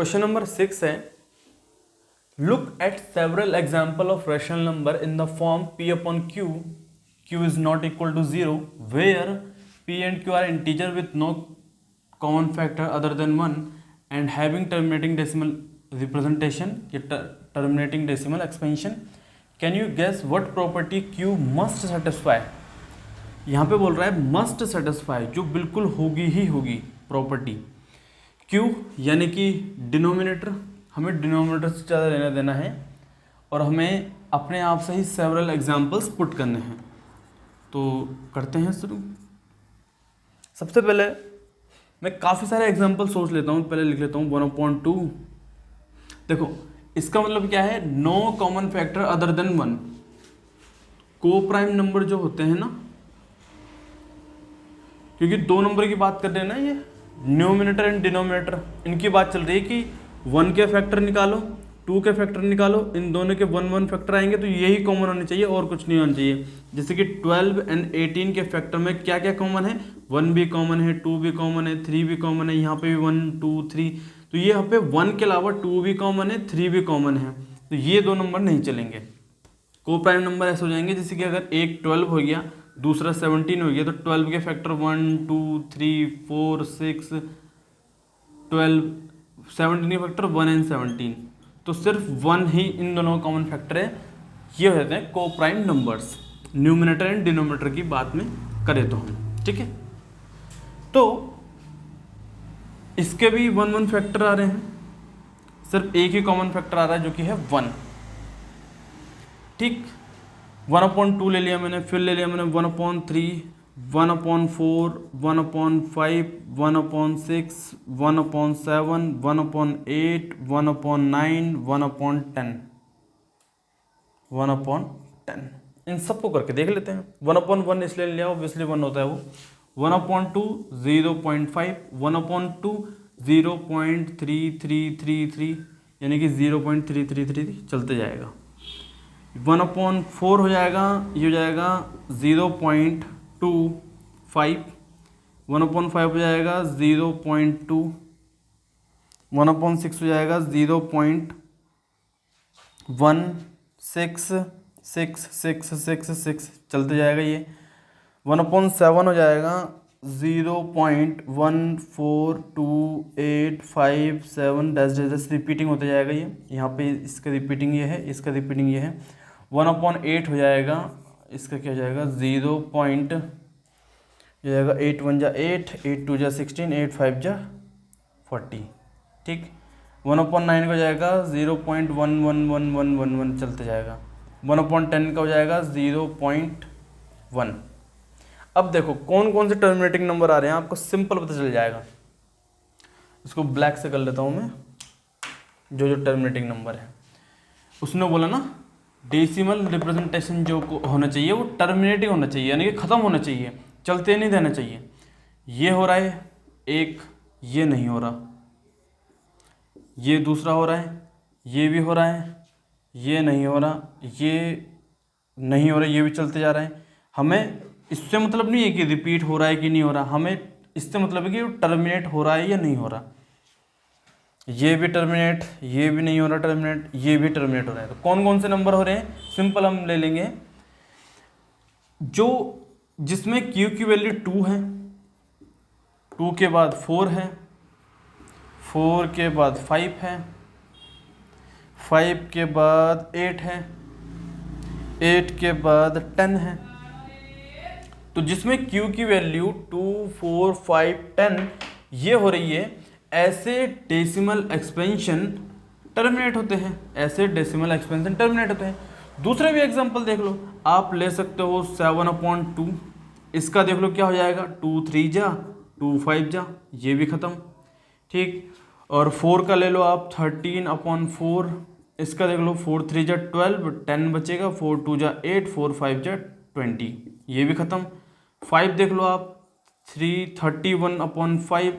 Question number 6 है, look at several example of rational number in the form p upon q, q is not equal to 0, where p and q are integer with no common factor other than 1 and having terminating decimal representation या terminating decimal expansion. Can you guess what property q must satisfy. यहाँ पे बोल रहा है must satisfy, जो बिल्कुल होगी ही होगी प्रॉपर्टी। Q यानी कि डिनोमिनेटर, हमें डिनोमिनेटर से ज़्यादा लेना देना है और हमें अपने आप से ही सेवरल एग्जाम्पल्स पुट करने हैं। तो करते हैं शुरू। सबसे पहले मैं काफ़ी सारे एग्जाम्पल सोच लेता हूँ, पहले लिख लेता हूँ 1/2। देखो इसका मतलब क्या है, no common factor other than 1। को प्राइम नंबर जो होते हैं ना, क्योंकि दो नंबर की बात कर रहे हैं ना, ये न्यूमिनेटर एंड डिनोमिनेटर, इनकी बात चल रही है कि 1 के फैक्टर निकालो, 2 के फैक्टर निकालो, इन दोनों के 1 फैक्टर आएंगे तो यही कॉमन होने चाहिए और कुछ नहीं होना चाहिए। जैसे कि 12 एंड 18 के फैक्टर में क्या क्या कॉमन है, 1 भी कॉमन है, 2 भी कॉमन है, 3 भी कॉमन है, यहाँ पे भी 1 2 3, तो ये यहाँ पे 1 के अलावा 2 भी कॉमन है, 3 भी कॉमन है, तो ये दो नंबर नहीं चलेंगे। को प्राइम नंबर ऐसे हो जाएंगे जैसे कि अगर एक 12 हो गया, दूसरा 17 हो गया, तो 12 के फैक्टर 1 2 3 4 6 12, 17 के फैक्टर 1 एंड 17, तो सिर्फ 1 ही इन दोनों का कॉमन फैक्टर है। ये हो जाते हैं को prime numbers, numerator and denominator की बात में करें तो हम, ठीक है। तो इसके भी 1 फैक्टर आ रहे हैं, सिर्फ एक ही कॉमन फैक्टर आ रहा है जो कि है 1, ठीक। 1/2 ले लिया मैंने, फिर ले लिया मैंने 1/3, 1/4, 1/5, 1/6, 1/7, 1/8, 1/9, 1/10, 1/10, इन सबको करके देख लेते हैं। 1/1 इसलिए लिया, ऑब्वियसली 1 होता है वो। 1/2 0.5, 1/2 0.3333, यानी कि 0.333 चलते जाएगा। 1/4 हो जाएगा, ये हो जाएगा 0.25, 1/5 हो जाएगा 0.2, 1/6 हो जाएगा 0.166666 चलते जाएगा ये। 1/7 हो जाएगा 0.14285 डैश रिपीटिंग होते जाएगा ये, यहाँ पे इसका रिपीटिंग ये है, इसका रिपीटिंग ये है। 1/8 हो जाएगा, इसका क्या हो जाएगा 0 पॉइंट, हो जाएगा 8 1 जा 8, 8 2 जा 16, 8 5 जा 40, ठीक। 1/9 का हो जाएगा 0.111111 चलते जाएगा। 1/10 का हो जाएगा 0.1। अब देखो कौन कौन से टर्मिनेटिंग नंबर आ रहे हैं, आपको सिंपल पता चल जाएगा। इसको ब्लैक से कर लेता हूँ मैं, जो जो टर्मिनेटिंग नंबर है। उसने बोला ना डेसिमल रिप्रेजेंटेशन जो होना चाहिए वो टर्मिनेटिंग होना चाहिए, यानी कि ख़त्म होना चाहिए, चलते नहीं देना चाहिए। ये हो रहा है एक, ये नहीं हो रहा, ये दूसरा हो रहा है, ये भी हो रहा है, ये नहीं हो रहा, ये नहीं हो रहा, ये भी चलते जा रहा है। हमें इससे मतलब नहीं है कि रिपीट हो रहा है कि नहीं हो रहा, हमें इससे मतलब है कि टर्मिनेट हो रहा है या नहीं हो रहा। ये भी टर्मिनेट, ये भी नहीं हो रहा टर्मिनेट, ये भी टर्मिनेट हो रहा है। तो कौन कौन से नंबर हो रहे हैं, सिंपल हम ले लेंगे, जो जिसमें Q की वैल्यू 2 है, 2 के बाद 4 है, 4 के बाद 5 है, 5 के बाद 8 है, 8 के बाद 10 है। तो जिसमें Q की वैल्यू 2 4 5 10 ये हो रही है, ऐसे डेसिमल एक्सपेंशन टर्मिनेट होते हैं, ऐसे डेसिमल एक्सपेंशन टर्मिनेट होते हैं। दूसरे भी एग्जांपल देख लो, आप ले सकते हो 7/2, इसका देख लो क्या हो जाएगा, 2 3 जा 2 5 जा, ये भी ख़त्म, ठीक। और 4 का ले लो आप 13/4, इसका देख लो 4 3 जा 12, 10 बचेगा, 4 2 जा 8, 4 5 जा 20, ये भी ख़त्म। 5 देख लो आप 31/5,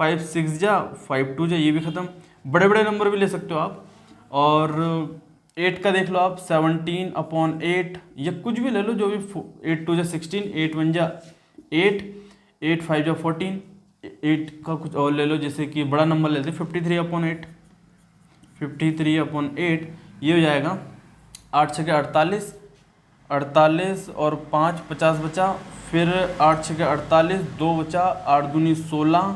5 6 जा 5 2 जा, ये भी ख़त्म। बड़े बड़े नंबर भी ले सकते हो आप। और 8 का देख लो आप 17/8, या कुछ भी ले लो, जो भी 8 2 जा 16, 8 1 जा 8, 8 5 जा 14, 8 का कुछ और ले लो, जैसे कि बड़ा नंबर लेते 53/8, 53/8 ये हो जाएगा 8 छके 48, 48 और 5 50 बचा, फिर 8 छके 48, 2 बचा, 8 दूनी 16,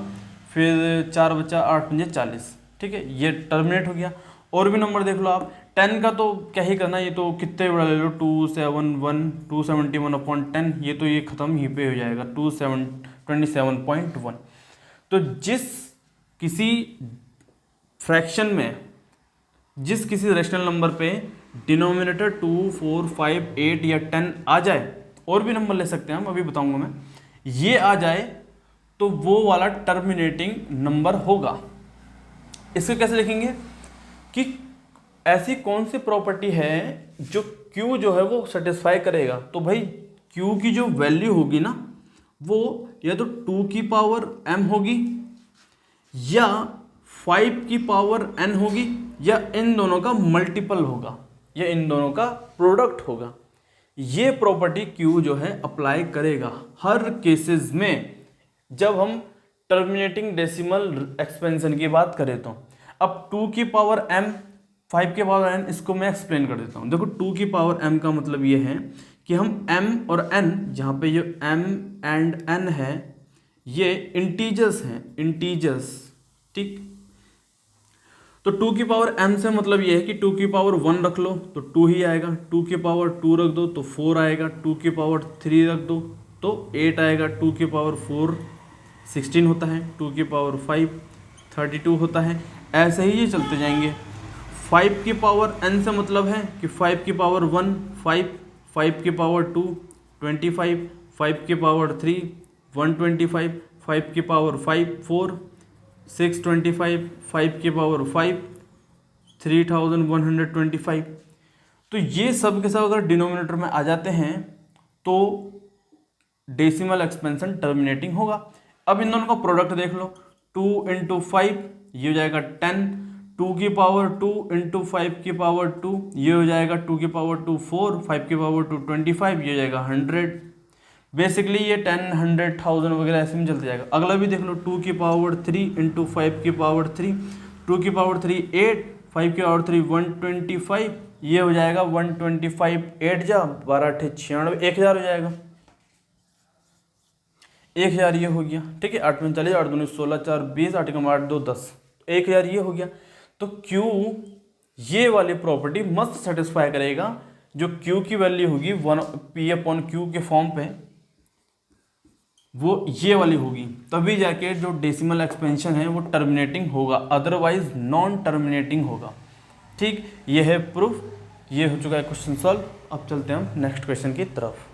फिर 4 बचा, 8 पंजे 40। ठीक है, ये टर्मिनेट हो गया। और भी नंबर देख लो आप, 10 का तो क्या ही करना, ये तो कितने बड़ा ले लो, 271/10, ये तो ये ख़त्म यहीं पे हो जाएगा 27.1। तो जिस किसी फ्रैक्शन में, जिस किसी रेशनल नंबर पे डिनोमिनेटर 2, 4, 5, 8 या 10 आ जाए, और भी नंबर ले सकते हैं हम, अभी बताऊंगा मैं, ये आ जाए तो वो वाला टर्मिनेटिंग नंबर होगा। इसको कैसे लिखेंगे कि ऐसी कौन सी प्रॉपर्टी है जो Q जो है वो सेटिस्फाई करेगा। तो भाई Q की जो वैल्यू होगी ना, वो या तो 2 की पावर m होगी या 5 की पावर n होगी, या इन दोनों का मल्टीपल होगा, या इन दोनों का प्रोडक्ट होगा। ये प्रॉपर्टी Q जो है अप्लाई करेगा हर केसेस में जब हम टर्मिनेटिंग डेसिमल एक्सपेंशन की बात करें तो। अब 2 की पावर m, 5 की पावर n, इसको मैं एक्सप्लेन कर देता हूँ। देखो 2 की पावर m का मतलब ये है कि हम m और n, जहाँ पे ये m एंड n है ये इंटीजर्स हैं, इंटीजर्स। ठीक, तो 2 की पावर m से मतलब ये है कि 2 की पावर 1 रख लो तो 2 ही आएगा, 2 की पावर 2 रख दो तो 4 आएगा, 2 की पावर 3 रख दो तो 8 आएगा, 2 की पावर 4 16 होता है, 2 की पावर 5 32 होता है। ऐसे ही ये चलते जाएंगे। 5 की पावर n से मतलब है कि 5 की पावर 1 5, 5 की पावर 2 25, 5 की पावर 3 125, 5 की पावर 5 4 625, 5 की पावर 5 3125। तो ये सब के सब अगर डिनोमिनेटर में आ जाते हैं तो डेसिमल एक्सपेंशन टर्मिनेटिंग होगा। अब इन दोनों का प्रोडक्ट देख लो, 2 × 5 ये हो जाएगा 10, 2 की पावर 2 × 5 की पावर 2 ये हो जाएगा 2 की पावर 2 4, 5 की पावर 2 25 ये हो जाएगा 100। बेसिकली ये 10 100 1000 वगैरह ऐसे में चलते जाएगा। अगला भी देख लो, 2 की पावर 3 × 5 की पावर 3, 2 की पावर 3 8, 5 की पावर 3 125 ये हो जाएगा 125, 8 जा 12 8 96, 1000 हो जाएगा, 1000 ये हो गया। ठीक है, 8 45, 8 दूनी 16, 4 20, 8 कम 8 2 10, 1000 ये हो गया। तो Q ये वाली प्रॉपर्टी मस्त सेटिस्फाई करेगा। जो Q की वैल्यू होगी 1P/Q के फॉर्म पे, वो ये वाली होगी, तभी जाके जो डेसिमल एक्सपेंशन है वो टर्मिनेटिंग होगा, अदरवाइज नॉन टर्मिनेटिंग होगा। ठीक, ये है प्रूफ, ये हो चुका है क्वेश्चन सॉल्व। अब चलते हैं हम नेक्स्ट क्वेश्चन की तरफ।